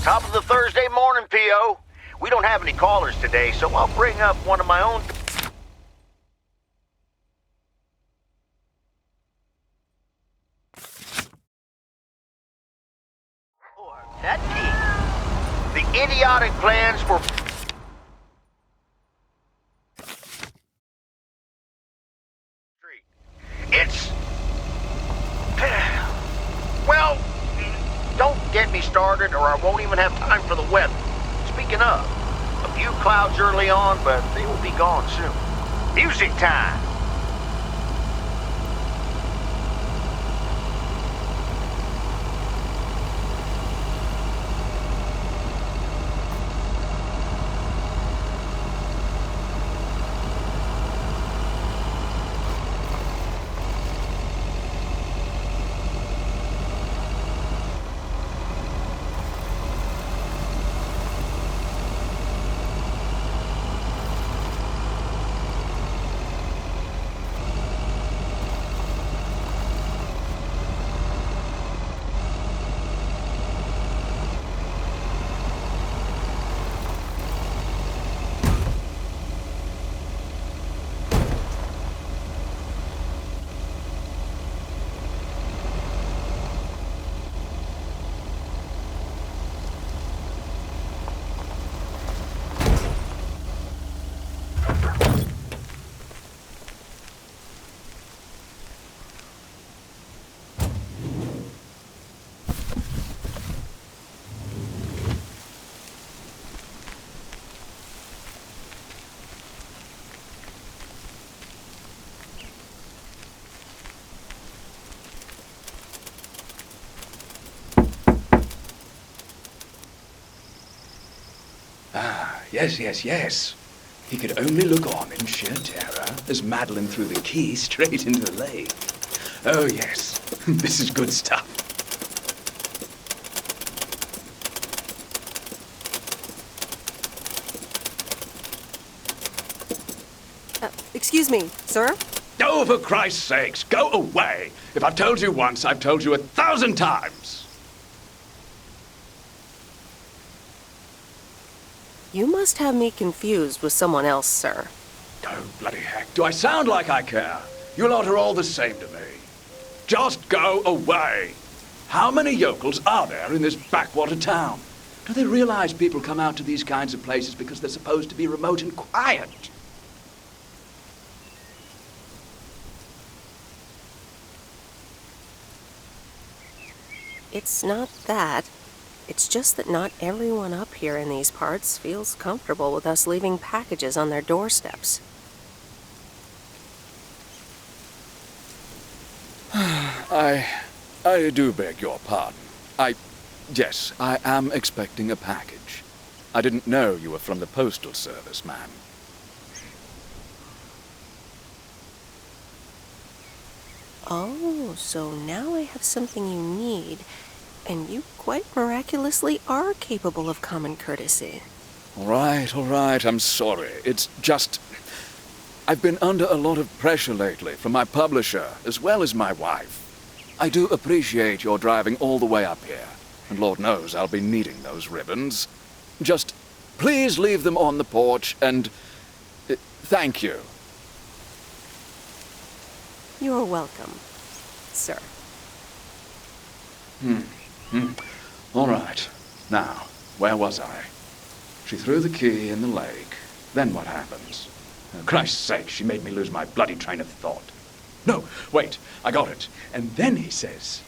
Top of the Thursday morning, P.O. We don't have any callers today, so I'll bring up one of my own... That key. The idiotic plans for... It's... Well, don't get me started or I won't even have time for the weather. Speaking of, a few clouds early on, but they will be gone soon. Music time! Yes. He could only look on in sheer terror as Madeline threw the key straight into the lake. Oh, yes. This is good stuff. Excuse me, sir? Oh, for Christ's sakes, go away! If I've told you once, I've told you 1,000 times! You must have me confused with someone else, sir. Oh, bloody heck, do I sound like I care? You lot are all the same to me. Just go away! How many yokels are there in this backwater town? Do they realize people come out to these kinds of places because they're supposed to be remote and quiet? It's not that. It's just that not everyone up here in these parts feels comfortable with us leaving packages on their doorsteps. I do beg your pardon. Yes, I am expecting a package. I didn't know you were from the Postal Service, ma'am. Oh, so now I have something you need. And you quite miraculously are capable of common courtesy. All right, I'm sorry. It's just... I've been under a lot of pressure lately from my publisher, as well as my wife. I do appreciate your driving all the way up here, and Lord knows I'll be needing those ribbons. Just please leave them on the porch, and... thank you. You're welcome, sir. All right. Now, where was I? She threw the key in the lake. Then what happens? For Christ's sake, she made me lose my bloody train of thought. No, wait, I got it. And then he says...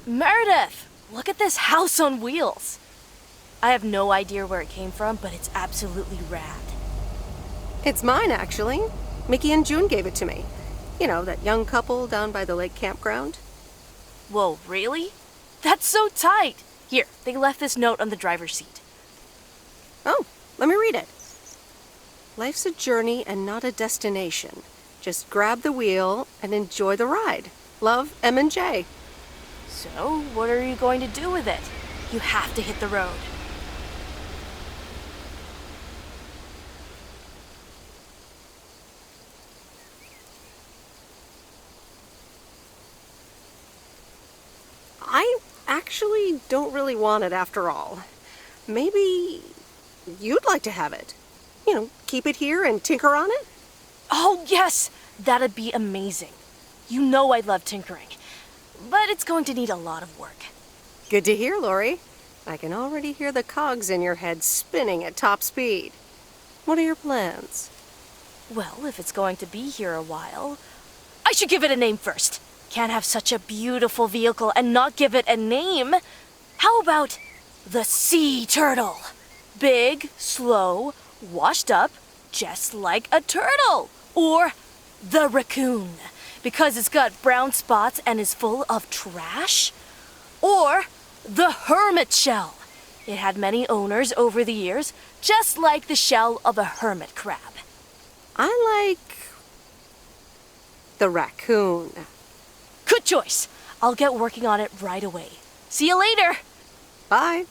Meredith, look at this house on wheels. I have no idea where it came from, but it's absolutely rad. It's mine, actually. Mickey and June gave it to me. You know, that young couple down by the lake campground. Whoa, really? That's so tight. Here, they left this note on the driver's seat. Oh, let me read it. Life's a journey and not a destination. Just grab the wheel and enjoy the ride. Love, M and J. So, what are you going to do with it? You have to hit the road. I actually don't really want it after all. Maybe you'd like to have it. You know, keep it here and tinker on it? Oh, yes! That'd be amazing. You know I love tinkering, but it's going to need a lot of work. Good to hear, Lori. I can already hear the cogs in your head spinning at top speed. What are your plans? Well, if it's going to be here a while, I should give it a name first. Can't have such a beautiful vehicle and not give it a name. How about the sea turtle? Big, slow, washed up, just like a turtle. Or the raccoon, because it's got brown spots and is full of trash. Or the hermit shell. It had many owners over the years, just like the shell of a hermit crab. I like the raccoon. Good choice. I'll get working on it right away. See you later. Bye.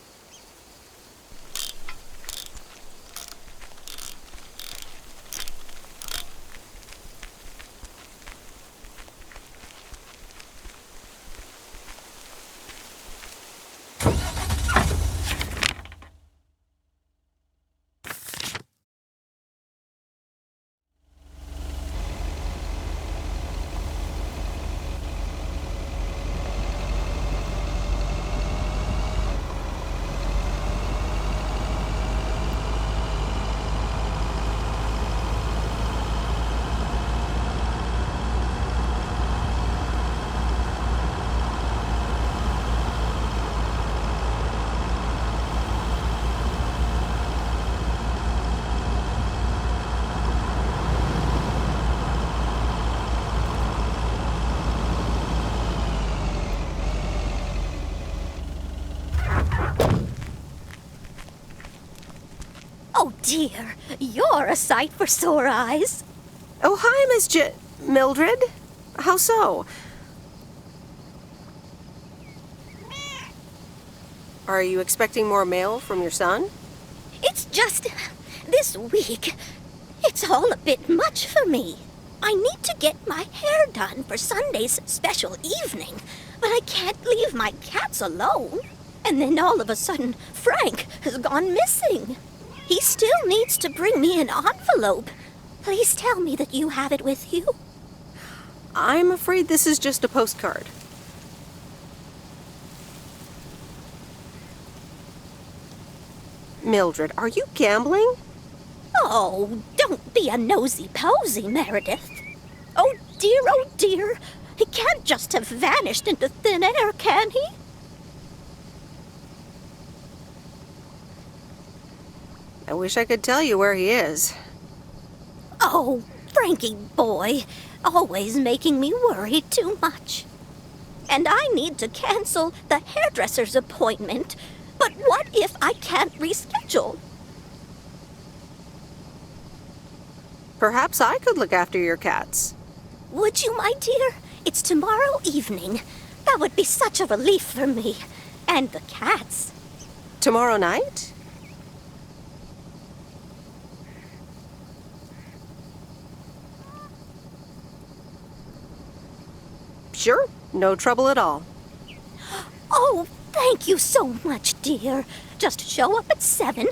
Oh dear, you're a sight for sore eyes. Oh, hi, Miss Mildred. How so? Are you expecting more mail from your son? It's just this week. It's all a bit much for me. I need to get my hair done for Sunday's special evening, but I can't leave my cats alone. And then all of a sudden, Frank has gone missing. He still needs to bring me an envelope. Please tell me that you have it with you. I'm afraid this is just a postcard. Mildred, are you gambling? Oh, don't be a nosy-posy, Meredith. Oh dear, he can't just have vanished into thin air, can he? I wish I could tell you where he is. Oh, Frankie boy, always making me worry too much. And I need to cancel the hairdresser's appointment. But what if I can't reschedule? Perhaps I could look after your cats. Would you, my dear? It's tomorrow evening. That would be such a relief for me. And the cats. Tomorrow night? Sure, no trouble at all. Oh, thank you so much, dear. Just show up at 7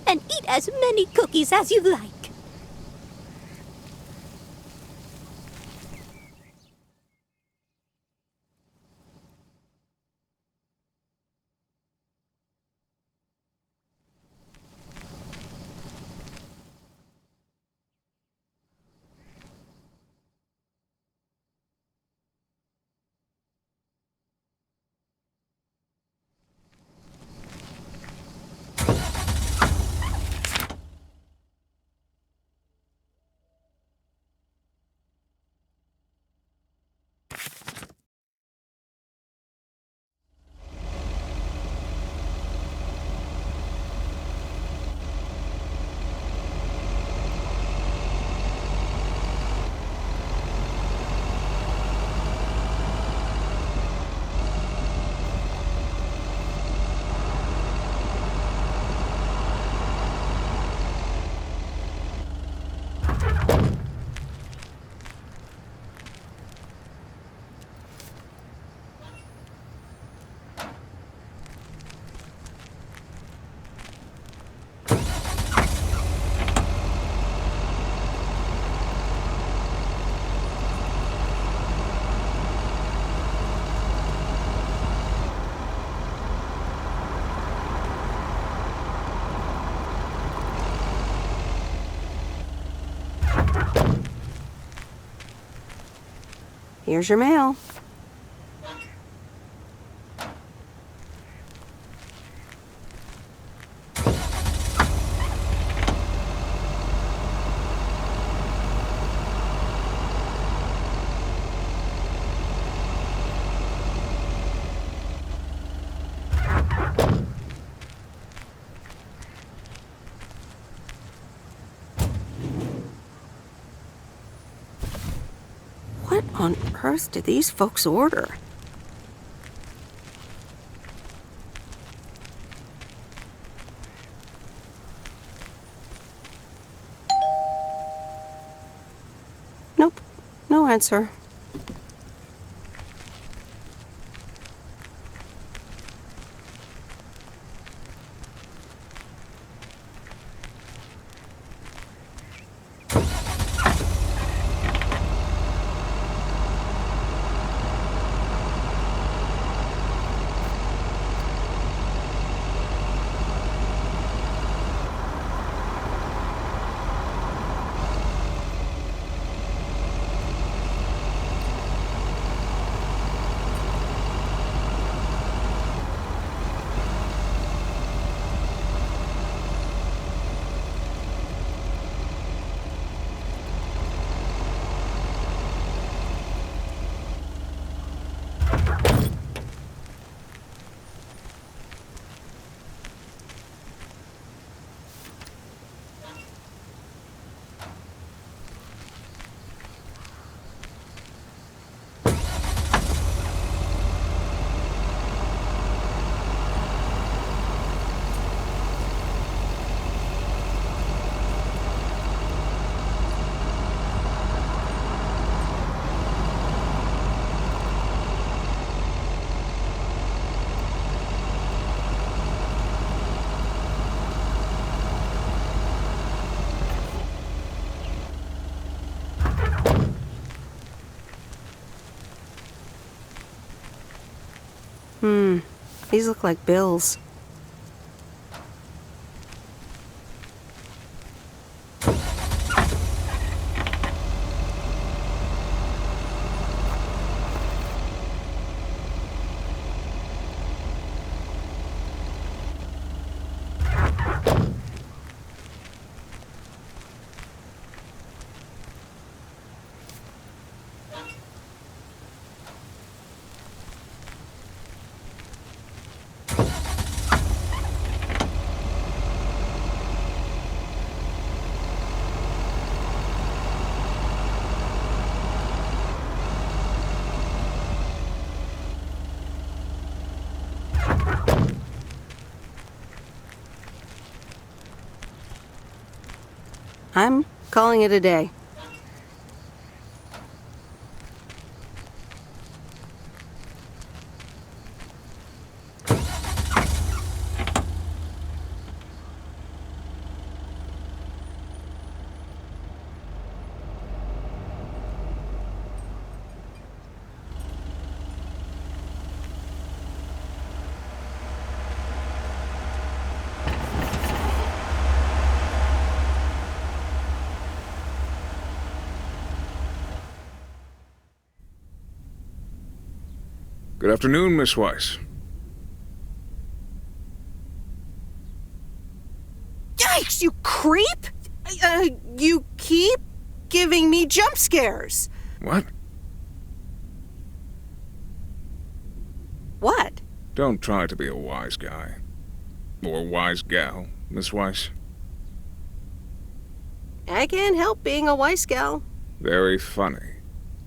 and eat as many cookies as you like. Here's your mail. What on earth did these folks order? Nope, no answer. These look like bills. I'm calling it a day. Good afternoon, Miss Weiss. Yikes, you creep! You keep giving me jump scares. What? What? Don't try to be a wise guy. Or wise gal, Miss Weiss. I can't help being a wise gal. Very funny.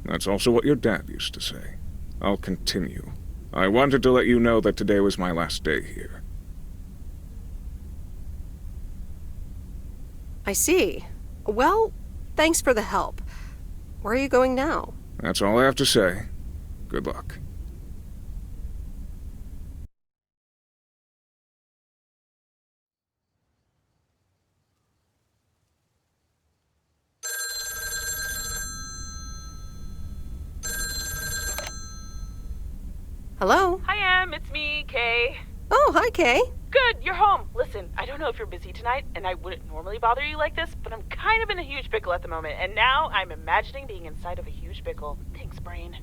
That's also what your dad used to say. I'll continue. I wanted to let you know that today was my last day here. I see. Well, thanks for the help. Where are you going now? That's all I have to say. Good luck. Hello? Hi, Em. It's me, Kay. Oh, hi, Kay. Good, you're home. Listen, I don't know if you're busy tonight, and I wouldn't normally bother you like this, but I'm kind of in a huge pickle at the moment, and now I'm imagining being inside of a huge pickle. Thanks, brain.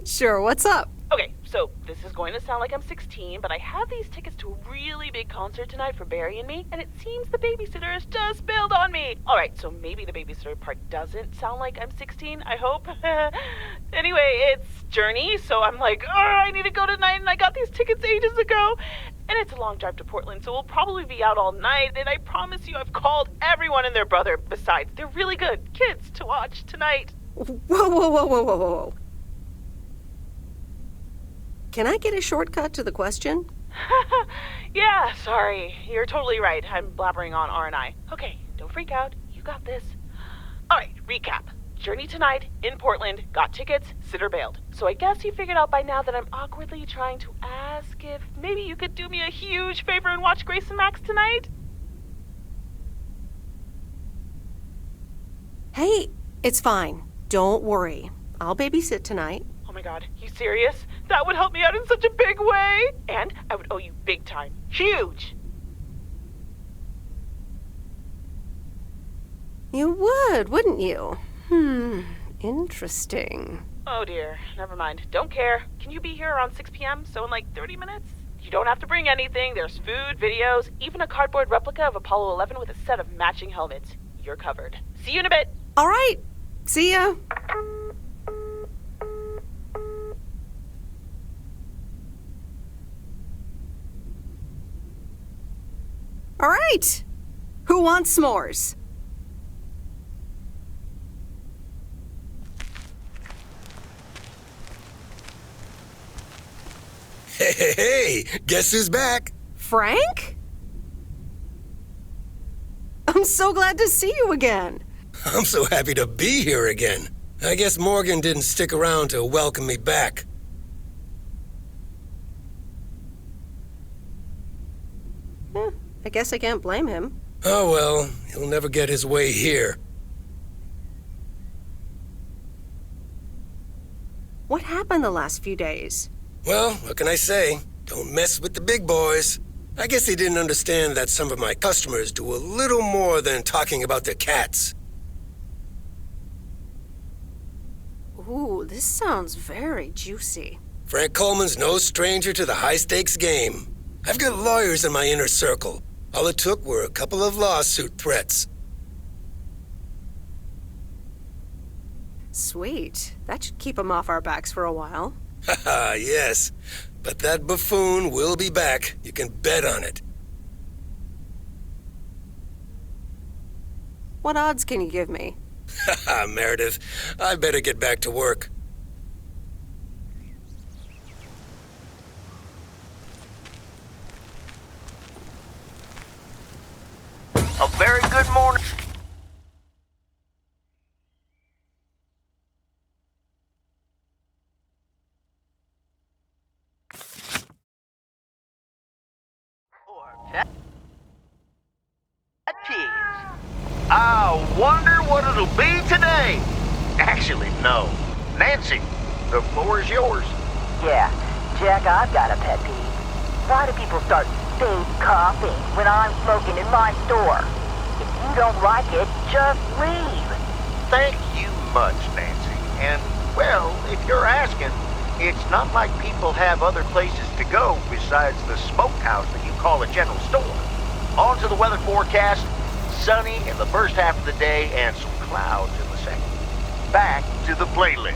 Sure, what's up? Okay, so this is going to sound like I'm 16, but I have these tickets to a really big concert tonight for Barry and me, and it seems the babysitter has just bailed on me. Alright, so maybe the babysitter part doesn't sound like I'm 16, I hope. Anyway, it's Journey, so I'm like, oh, I need to go tonight, and I got these tickets ages ago. And it's a long drive to Portland, so we'll probably be out all night, and I promise you I've called everyone and their brother. Besides, they're really good kids to watch tonight. Whoa. Can I get a shortcut to the question? Yeah, sorry. You're totally right. I'm blabbering on, aren't I? Okay, don't freak out. You got this. Alright, recap. Journey tonight, in Portland, got tickets, sitter bailed. So I guess you figured out by now that I'm awkwardly trying to ask if maybe you could do me a huge favor and watch Grace and Max tonight? Hey, it's fine. Don't worry. I'll babysit tonight. Oh my god, you serious? That would help me out in such a big way! And I would owe you big time. Huge! You would, wouldn't you? Interesting. Oh dear, never mind. Don't care. Can you be here around 6 p.m., so in like 30 minutes? You don't have to bring anything. There's food, videos, even a cardboard replica of Apollo 11 with a set of matching helmets. You're covered. See you in a bit! All right. See ya. All right. Who wants s'mores? Hey, guess who's back? Frank? I'm so glad to see you again. I'm so happy to be here again. I guess Morgan didn't stick around to welcome me back. I guess I can't blame him. Oh well, he'll never get his way here. What happened the last few days? Well, what can I say? Don't mess with the big boys. I guess they didn't understand that some of my customers do a little more than talking about their cats. Ooh, this sounds very juicy. Frank Coleman's no stranger to the high-stakes game. I've got lawyers in my inner circle. All it took were a couple of lawsuit threats. Sweet. That should keep him off our backs for a while. Haha, yes. But that buffoon will be back. You can bet on it. What odds can you give me? Haha, Meredith. I better get back to work. A very good morning. I wonder what it'll be today. Actually, no. Nancy, the floor is yours. Yeah, Jack, I've got a pet peeve. Why do people start fake coughing when I'm smoking in my store? If you don't like it, just leave. Thank you much, Nancy. And, well, if you're asking, it's not like people have other places to go besides the smokehouse that you call a general store. On to the weather forecast. Sunny in the first half of the day and some clouds in the second. Back to the playlist.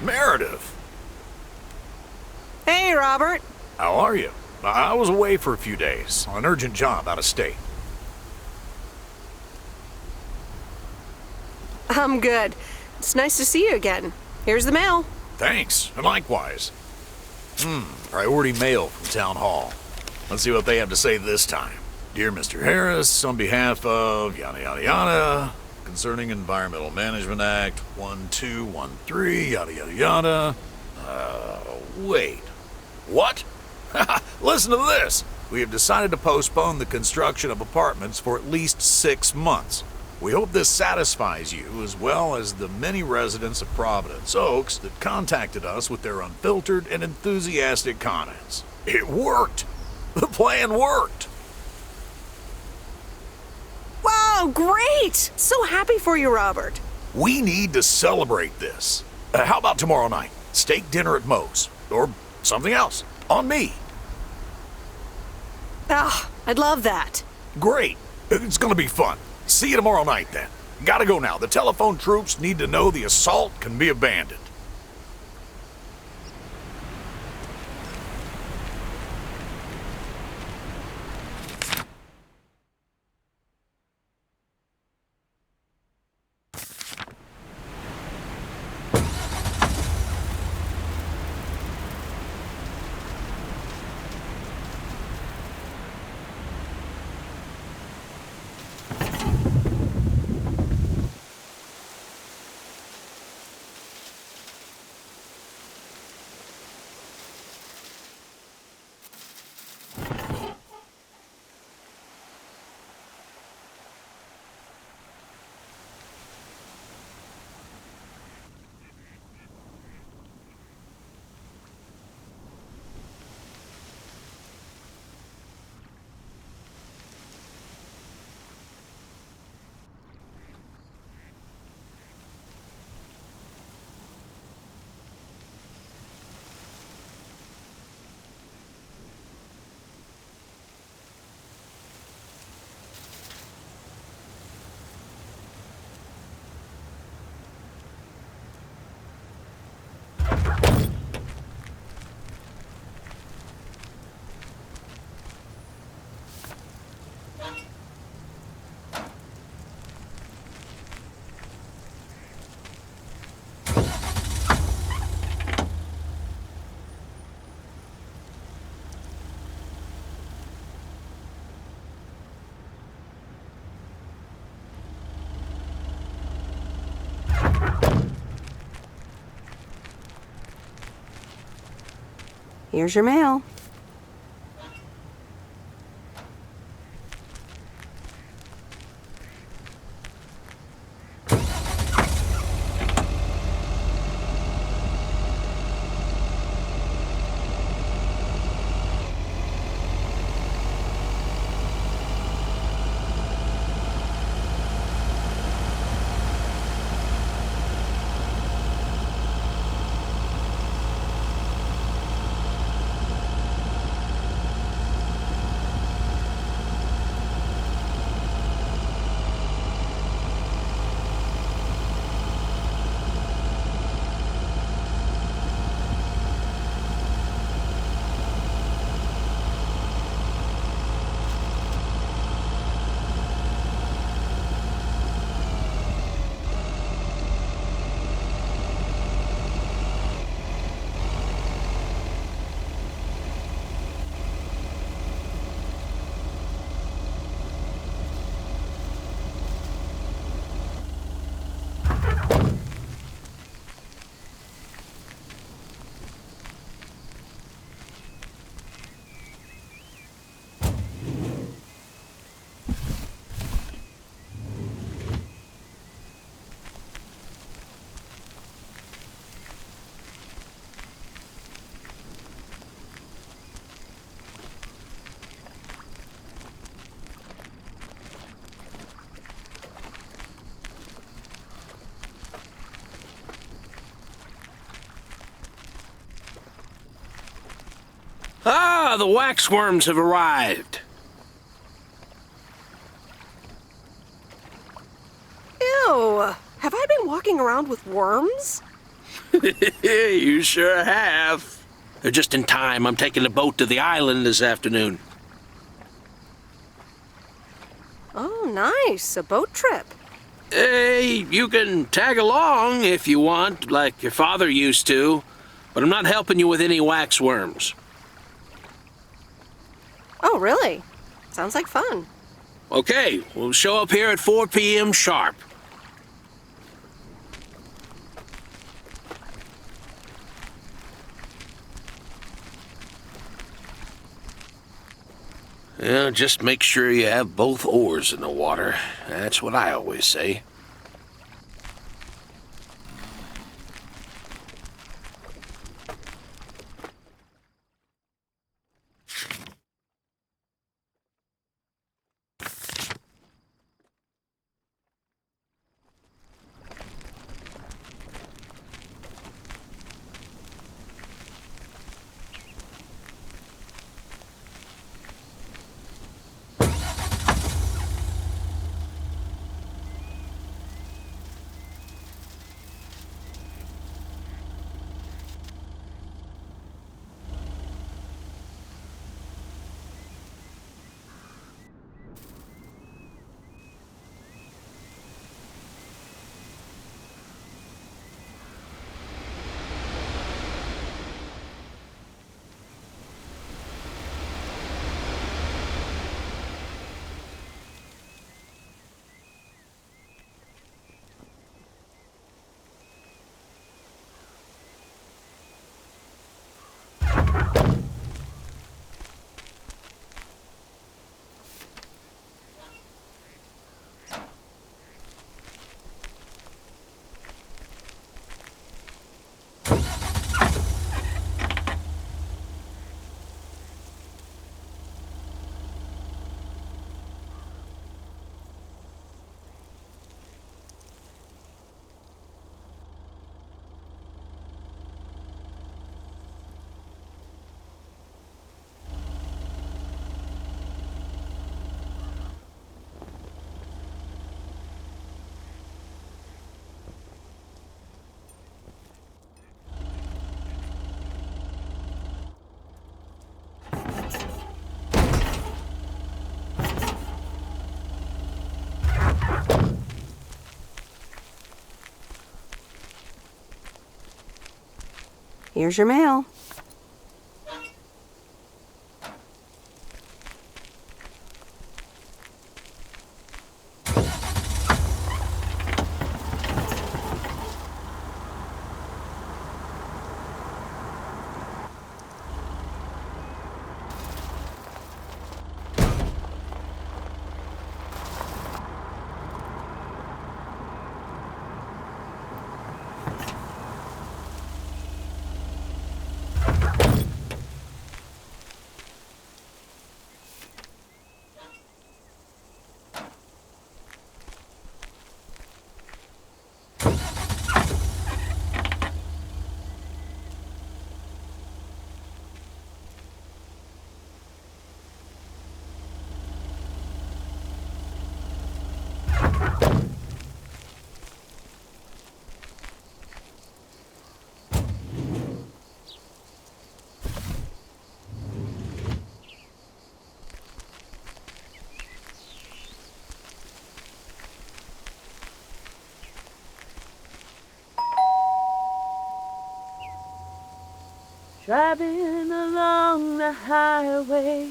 Meredith! Hey, Robert. How are you? I was away for a few days on an urgent job out of state. I'm good. It's nice to see you again. Here's the mail. Thanks, and likewise. Priority mail from Town Hall. Let's see what they have to say this time. Dear Mr. Harris, on behalf of yada yada yada, concerning Environmental Management Act 1213, yada yada yada. Wait. What? Listen to this. We have decided to postpone the construction of apartments for at least 6 months. We hope this satisfies you as well as the many residents of Providence Oaks that contacted us with their unfiltered and enthusiastic comments. It worked! The plan worked! Wow, great! So happy for you, Robert. We need to celebrate this. How about tomorrow night? Steak dinner at Moe's. Or something else. On me. Ah, I'd love that. Great. It's gonna be fun. See you tomorrow night, then. Gotta go now. The telephone troops need to know the assault can be abandoned. Here's your mail. Ah, the waxworms have arrived. Ew! Have I been walking around with worms? You sure have. Just in time, I'm taking a boat to the island this afternoon. Oh, nice. A boat trip. Hey, you can tag along if you want, like your father used to, but I'm not helping you with any waxworms. Oh, really? Sounds like fun. Okay, we'll show up here at 4 p.m. sharp. Yeah, just make sure you have both oars in the water. That's what I always say. Here's your mail. Driving along the highway.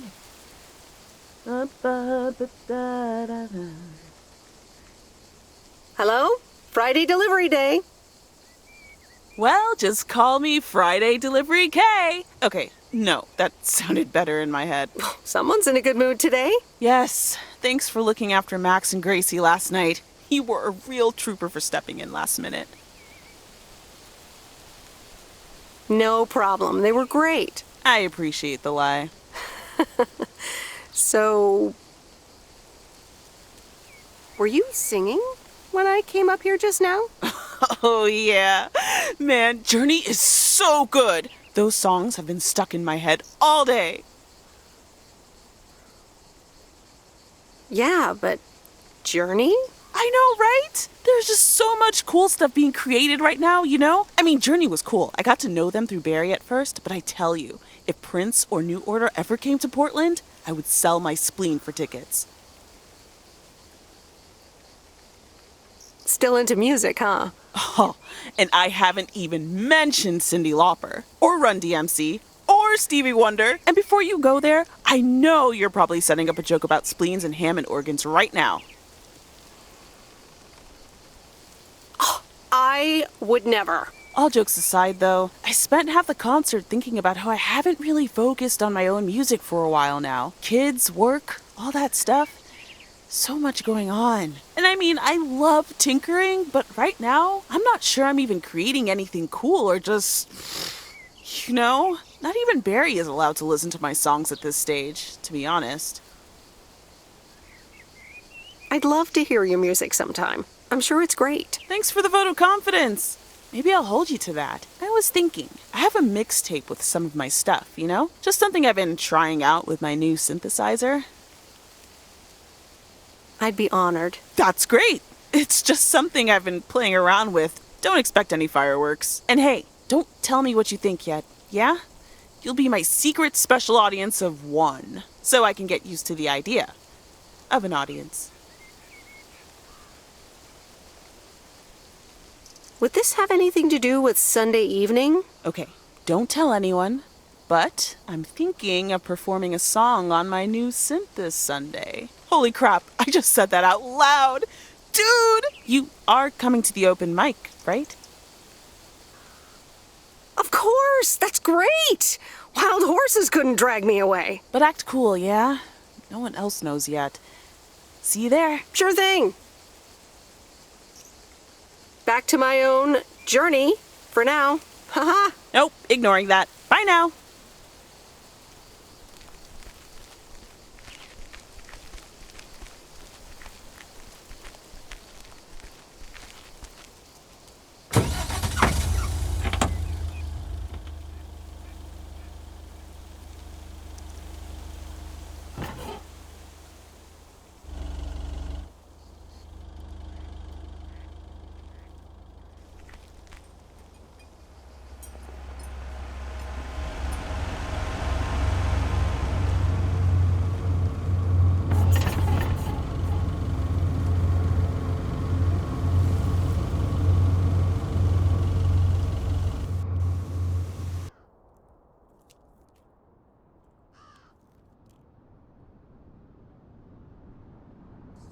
Hello? Friday delivery day. Well, just call me Friday Delivery K. Okay, no, that sounded better in my head. Someone's in a good mood today. Yes, thanks for looking after Max and Gracie last night. You were a real trooper for stepping in last minute. No problem. They were great. I appreciate the lie. So, were you singing when I came up here just now? Oh, yeah. Man, Journey is so good. Those songs have been stuck in my head all day. Yeah, but Journey? I I know, right? There's just so much cool stuff being created right now, you know? I mean, Journey was cool. I got to know them through Barry at first, but I tell you, if Prince or New Order ever came to Portland, I would sell my spleen for tickets. Still into music, huh? Oh, and I haven't even mentioned Cyndi Lauper, or Run DMC, or Stevie Wonder. And before you go there, I know you're probably setting up a joke about spleens and Hammond organs right now. I would never. All jokes aside, though, I spent half the concert thinking about how I haven't really focused on my own music for a while now. Kids, work, all that stuff. So much going on. And I mean, I love tinkering, but right now, I'm not sure I'm even creating anything cool or just, you know, not even Barry is allowed to listen to my songs at this stage, to be honest. I'd love to hear your music sometime. I'm sure it's great. Thanks for the vote of confidence. Maybe I'll hold you to that. I was thinking, I have a mixtape with some of my stuff, you know? Just something I've been trying out with my new synthesizer. I'd be honored. That's great. It's just something I've been playing around with. Don't expect any fireworks. And hey, don't tell me what you think yet, yeah? You'll be my secret special audience of one, so I can get used to the idea of an audience. Would this have anything to do with Sunday evening? Okay, don't tell anyone, but I'm thinking of performing a song on my new synth this Sunday. Holy crap, I just said that out loud! Dude! You are coming to the open mic, right? Of course! That's great! Wild horses couldn't drag me away. But act cool, yeah? No one else knows yet. See you there. Sure thing. Back to my own journey for now. Haha. Nope, ignoring that. Bye now.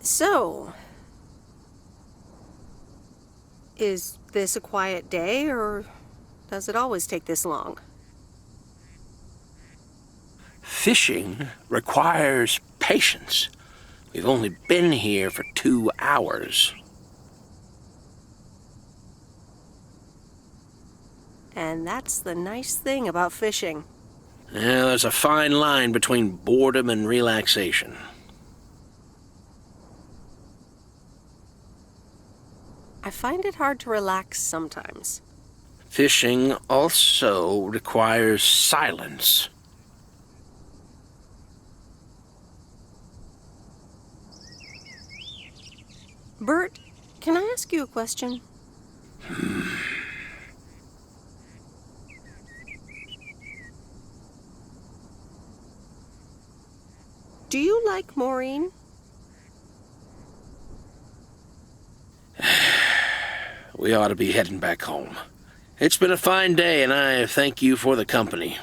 So, is this a quiet day, or does it always take this long? Fishing requires patience. We've only been here for 2 hours. And that's the nice thing about fishing. Yeah, there's a fine line between boredom and relaxation. I find it hard to relax sometimes. Fishing also requires silence. Bert, can I ask you a question? Do you like Maureen? We ought to be heading back home. It's been a fine day, and I thank you for the company.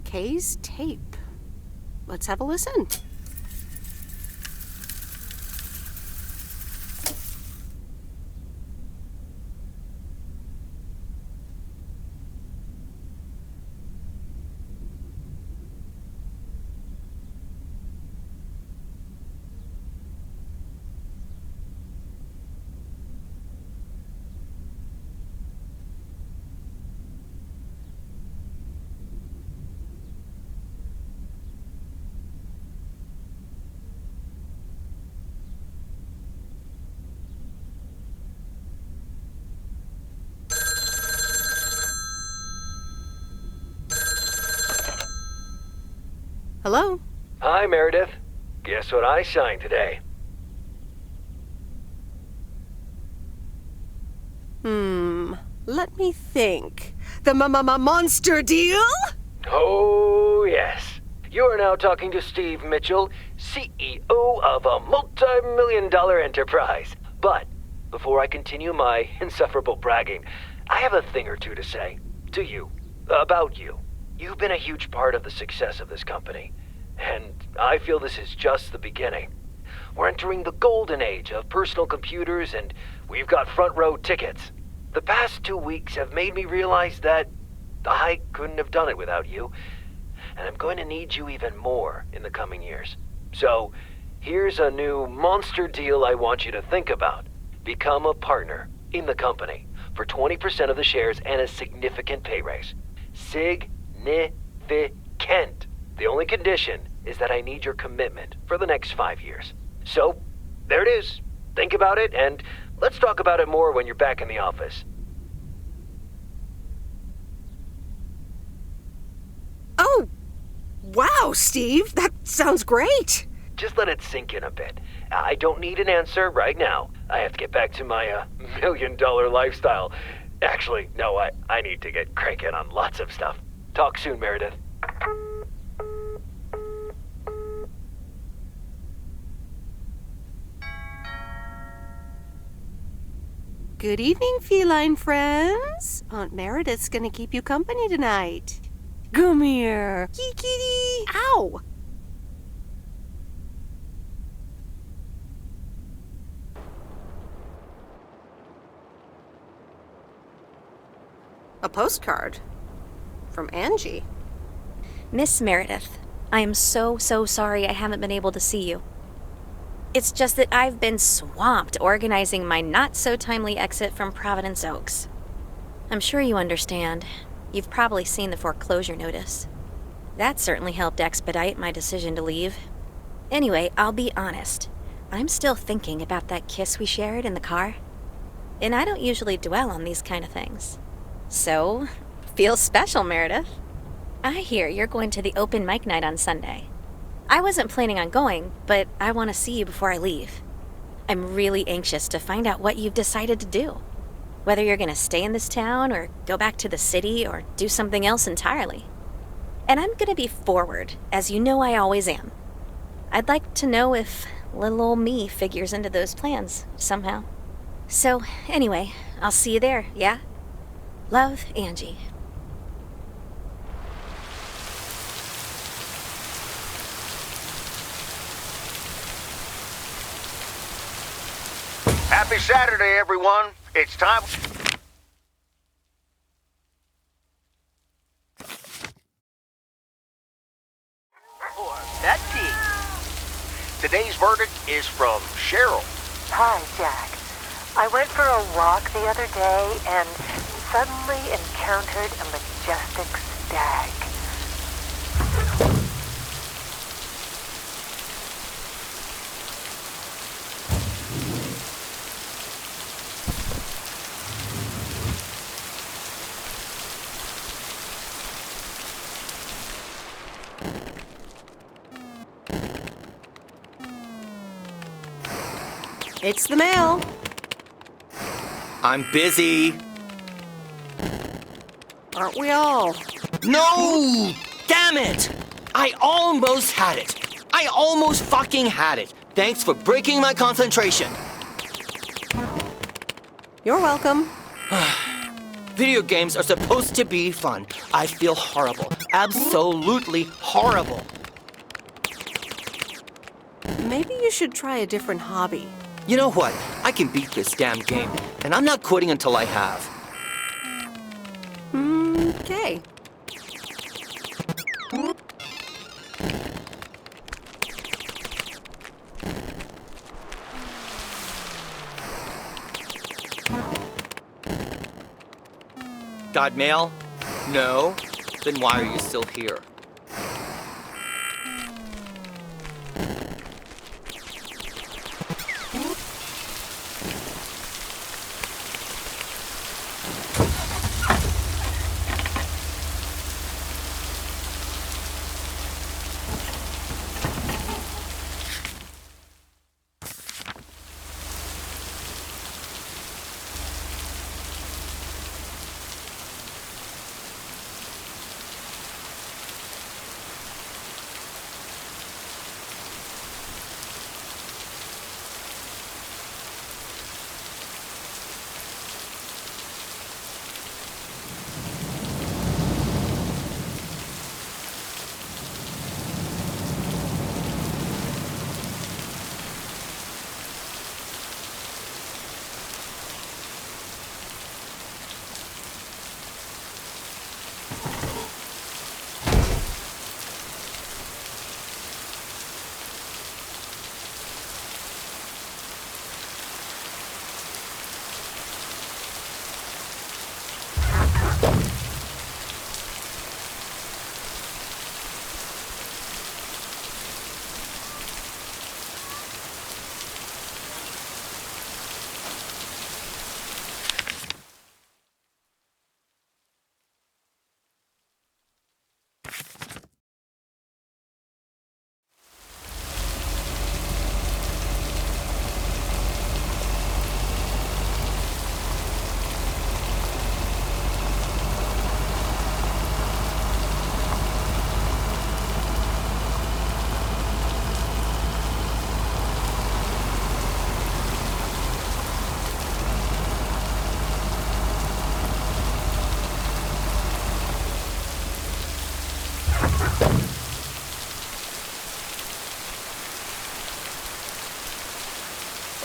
Kay's tape. Let's have a listen. Hello? Hi, Meredith. Guess what I signed today? Let me think. The monster deal? Oh, yes. You are now talking to Steve Mitchell, CEO of a multi-million-dollar enterprise. But before I continue my insufferable bragging, I have a thing or two to say to you, about you. You've been a huge part of the success of this company, and I feel this is just the beginning. We're entering the golden age of personal computers, and we've got front row tickets. The past 2 weeks have made me realize that I couldn't have done it without you, and I'm going to need you even more in the coming years. So, here's a new monster deal I want you to think about. Become a partner in the company for 20% of the shares and a significant pay raise. Significant. The only condition is that I need your commitment for the next 5 years. So, there it is. Think about it, and let's talk about it more when you're back in the office. Oh, wow, Steve. That sounds great. Just let it sink in a bit. I don't need an answer right now. I have to get back to my $1 million lifestyle. Actually, no, I need to get cranking on lots of stuff. Talk soon, Meredith. Good evening, feline friends. Aunt Meredith's gonna keep you company tonight. Come here. Kitty. Ow! A postcard from Angie. Miss Meredith, I am so sorry I haven't been able to see you. It's just that I've been swamped organizing my not-so-timely exit from Providence Oaks. I'm sure you understand. You've probably seen the foreclosure notice. That certainly helped expedite my decision to leave. Anyway, I'll be honest. I'm still thinking about that kiss we shared in the car. And I don't usually dwell on these kind of things. So, feels special, Meredith. I hear you're going to the open mic night on Sunday. I wasn't planning on going, but I want to see you before I leave. I'm really anxious to find out what you've decided to do. Whether you're going to stay in this town or go back to the city or do something else entirely. And I'm going to be forward, as you know I always am. I'd like to know if little old me figures into those plans somehow. So, anyway, I'll see you there, yeah? Love, Angie. Happy Saturday, everyone. It's time... for that pig. Today's verdict is from Cheryl. Hi, Jack. I went for a walk the other day and suddenly encountered a majestic stag. It's the mail. I'm busy. Aren't we all? No! Damn it! I almost had it. I almost fucking had it. Thanks for breaking my concentration. You're welcome. Video games are supposed to be fun. I feel horrible. Absolutely horrible. Maybe you should try a different hobby. You know what? I can beat this damn game, and I'm not quitting until I have. Okay. Got mail? No? Then why are you still here?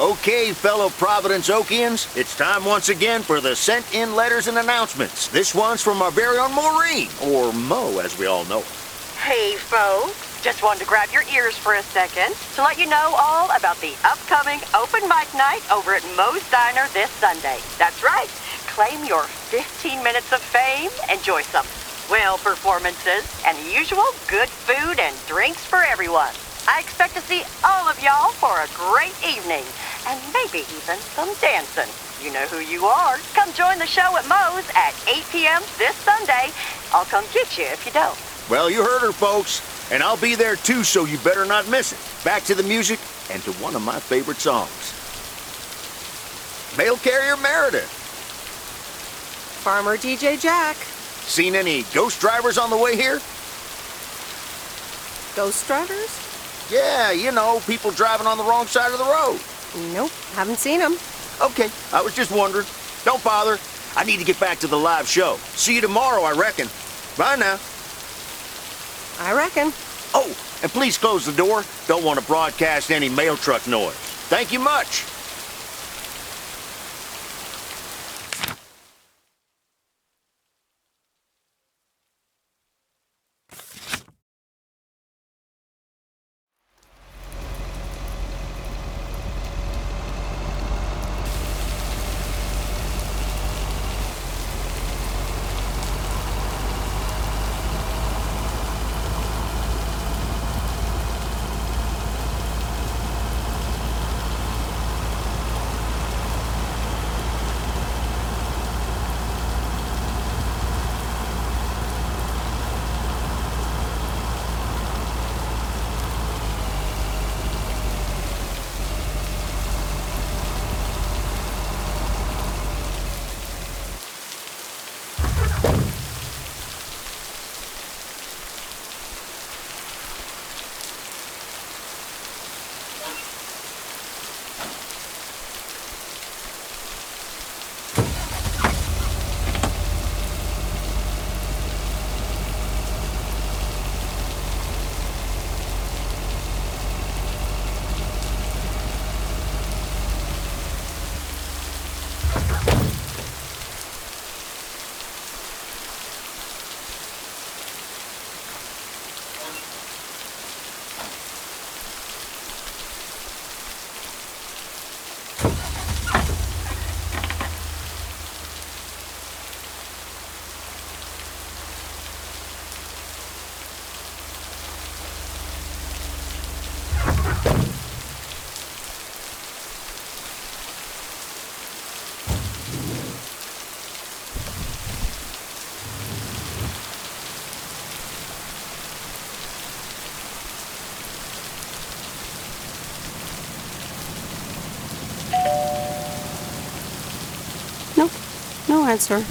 Okay, fellow Providence Okians, it's time once again for the sent-in letters and announcements. This one's from our very own Maureen, or Mo as we all know her. Hey, folks. Just wanted to grab your ears for a second to let you know all about the upcoming open mic night over at Mo's Diner this Sunday. That's right. Claim your 15 minutes of fame. Enjoy some swell performances and the usual good food and drinks for everyone. I expect to see all of y'all for a great evening, and maybe even some dancing. You know who you are. Come join the show at Mo's at 8 p.m. this Sunday. I'll come get you if you don't. Well, you heard her, folks, and I'll be there too, so you better not miss it. Back to the music and to one of my favorite songs. Mail Carrier Meredith. Farmer DJ Jack. Seen any ghost drivers on the way here? Ghost drivers? Yeah, you know, people driving on the wrong side of the road. Nope, haven't seen them. Okay, I was just wondering. Don't bother. I need to get back to the live show. See you tomorrow, I reckon. Bye now. I reckon. Oh, and please close the door. Don't want to broadcast any mail truck noise. Thank you much. Nope, no answer.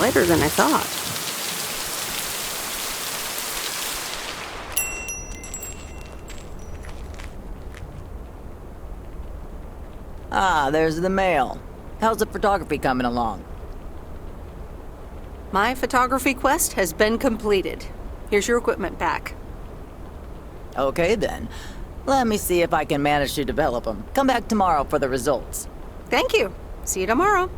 lighter than I thought. Ah, there's the mail. How's the photography coming along? My photography quest has been completed. Here's your equipment back. Okay, then. Let me see if I can manage to develop them. Come back tomorrow for the results. Thank you. See you tomorrow.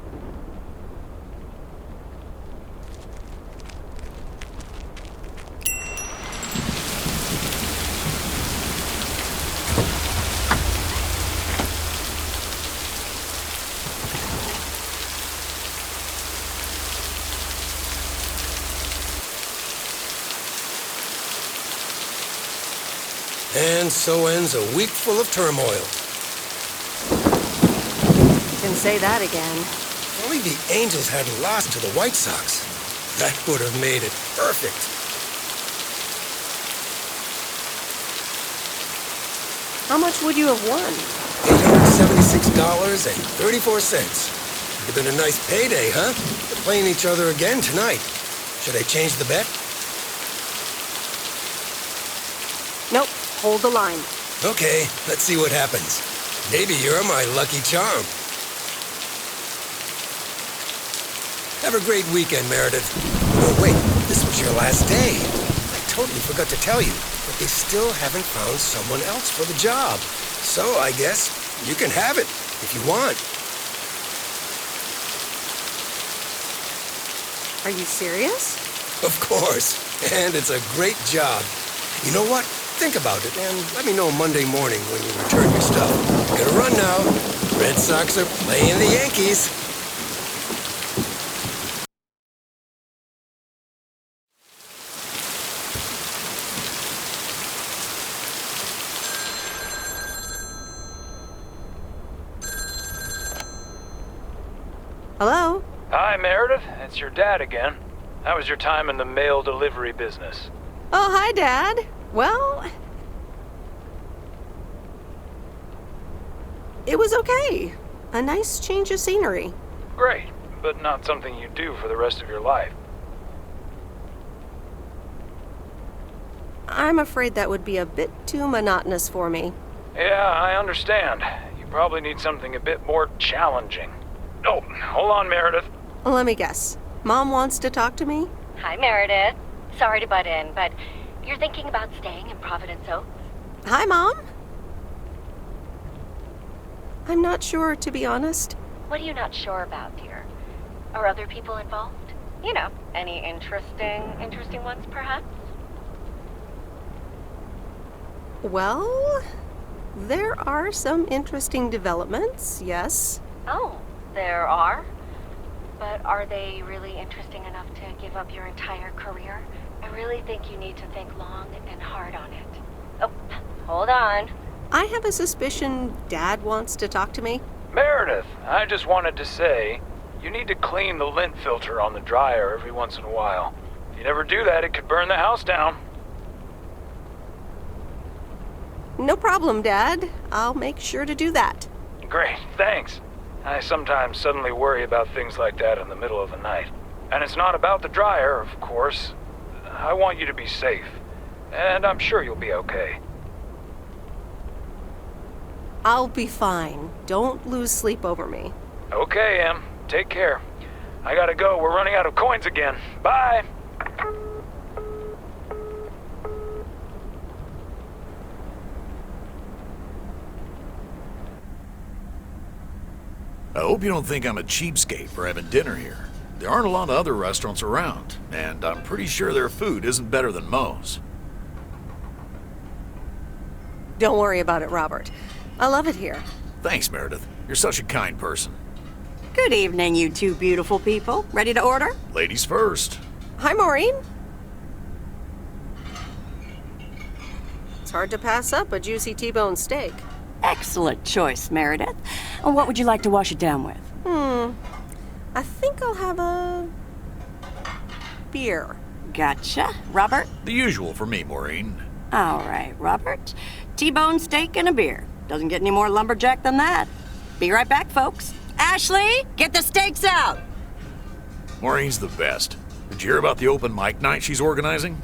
And so ends a week full of turmoil. Can say that again. If only the Angels hadn't lost to the White Sox. That would have made it perfect. How much would you have won? $876.34. Would have been a nice payday, huh? We're playing each other again tonight. Should I change the bet? Nope. Hold the line. Okay, let's see what happens. Maybe you're my lucky charm. Have a great weekend, Meredith. Oh, wait, this was your last day. I totally forgot to tell you, but they still haven't found someone else for the job. So I guess you can have it if you want. Are you serious? Of course, and it's a great job. You know what? Think about it, and let me know Monday morning when you return your stuff. Gotta run now. Red Sox are playing the Yankees. Hello? Hi, Meredith. It's your dad again. How was your time in the mail delivery business? Oh, hi, Dad. Well, it was okay. A nice change of scenery. Great, but not something you do for the rest of your life. I'm afraid that would be a bit too monotonous for me. Yeah, I understand. You probably need something a bit more challenging. Oh, hold on, Meredith. Let me guess. Mom wants to talk to me? Hi, Meredith. Sorry to butt in, but you're thinking about staying in Providence Oaks? Hi, Mom. I'm not sure, to be honest. What are you not sure about, dear? Are other people involved? You know, any interesting ones, perhaps? Well, there are some interesting developments, yes. Oh, there are? But are they really interesting enough to give up your entire career? I really think you need to think long and hard on it. Oh, hold on. I have a suspicion Dad wants to talk to me. Meredith, I just wanted to say, you need to clean the lint filter on the dryer every once in a while. If you never do that, it could burn the house down. No problem, Dad. I'll make sure to do that. Great, thanks. I sometimes suddenly worry about things like that in the middle of the night. And it's not about the dryer, of course. I want you to be safe. And I'm sure you'll be okay. I'll be fine. Don't lose sleep over me. Okay, Em. Take care. I gotta go. We're running out of coins again. Bye! I hope you don't think I'm a cheapskate for having dinner here. There aren't a lot of other restaurants around, and I'm pretty sure their food isn't better than Moe's. Don't worry about it, Robert. I love it here. Thanks, Meredith. You're such a kind person. Good evening, you two beautiful people. Ready to order? Ladies first. Hi, Maureen. It's hard to pass up a juicy T-bone steak. Excellent choice, Meredith. And what would you like to wash it down with? I think I'll have a beer. Gotcha. Robert? The usual for me, Maureen. All right, Robert. T-bone steak and a beer. Doesn't get any more lumberjack than that. Be right back, folks. Ashley, get the steaks out! Maureen's the best. Did you hear about the open mic night she's organizing?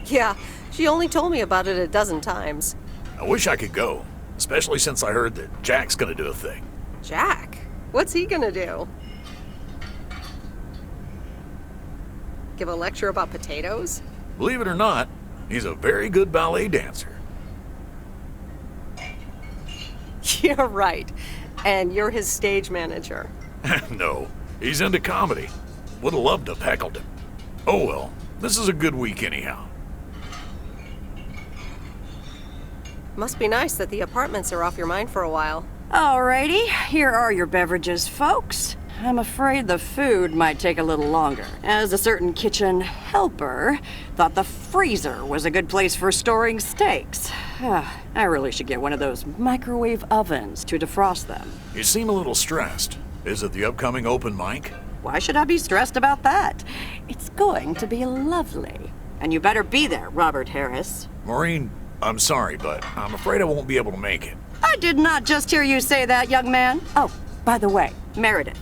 Yeah, she only told me about it a dozen times. I wish I could go, especially since I heard that Jack's gonna do a thing. Jack? What's he gonna do? Give a lecture about potatoes? Believe it or not, he's a very good ballet dancer. You're right. And you're his stage manager. No, he's into comedy. Would have loved to have heckled him. Oh well, this is a good week anyhow. Must be nice that the apartments are off your mind for a while. Alrighty, here are your beverages, folks. I'm afraid the food might take a little longer, as a certain kitchen helper thought the freezer was a good place for storing steaks. I really should get one of those microwave ovens to defrost them. You seem a little stressed. Is it the upcoming open mic? Why should I be stressed about that? It's going to be lovely. And you better be there, Robert Harris. Maureen, I'm sorry, but I'm afraid I won't be able to make it. I did not just hear you say that, young man. Oh, by the way, Meredith,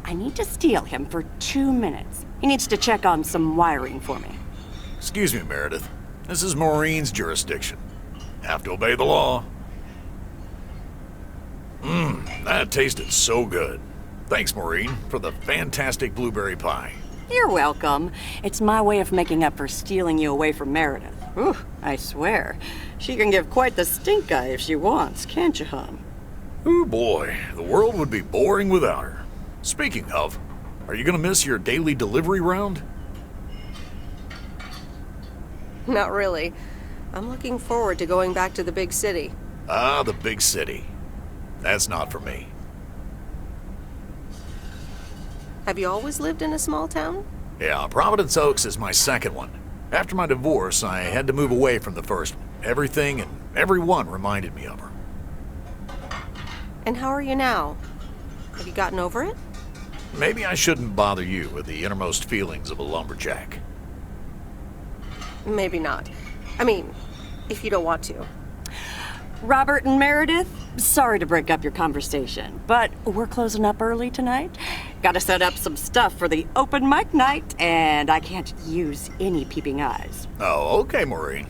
I need to steal him for 2 minutes. He needs to check on some wiring for me. Excuse me, Meredith. This is Maureen's jurisdiction. Have to obey the law. That tasted so good. Thanks, Maureen, for the fantastic blueberry pie. You're welcome. It's my way of making up for stealing you away from Meredith. Ooh, I swear. She can give quite the stink eye if she wants, can't you, hon? Ooh boy, the world would be boring without her. Speaking of, are you gonna miss your daily delivery round? Not really. I'm looking forward to going back to the big city. Ah, the big city. That's not for me. Have you always lived in a small town? Yeah, Providence Oaks is my second one. After my divorce, I had to move away from the first one. Everything and everyone reminded me of her. And how are you now? Have you gotten over it? Maybe I shouldn't bother you with the innermost feelings of a lumberjack. Maybe not. I mean, if you don't want to. Robert and Meredith, sorry to break up your conversation, but we're closing up early tonight. Gotta set up some stuff for the open mic night, and I can't use any peeping eyes. Oh, okay, Maureen.